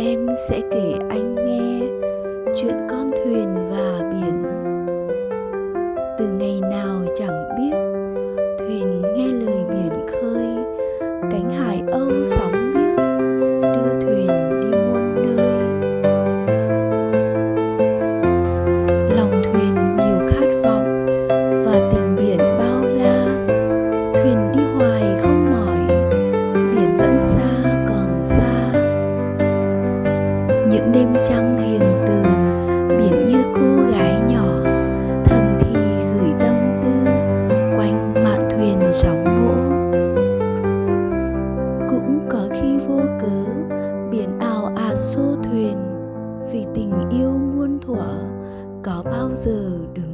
em sẽ kể anh nghe chuyện con thuyền và biển. Từ ngày nào chẳng biết, thuyền nghe lời biển khơi, cánh hải âu sóng biếc đưa thuyền đi muôn nơi. Lòng thuyền nhiều khát vọng và tình biển bao la, thuyền đi hoài không mỏi, biển vẫn xa còn xa. Những đêm trăng hiền từ, biển như cô gái nhỏ, thầm thì gửi tâm tư quanh mạn thuyền sóng vỗ. Cũng có khi vô cớ, biển ào ạt xô thuyền, vì tình yêu muôn thuở có bao giờ được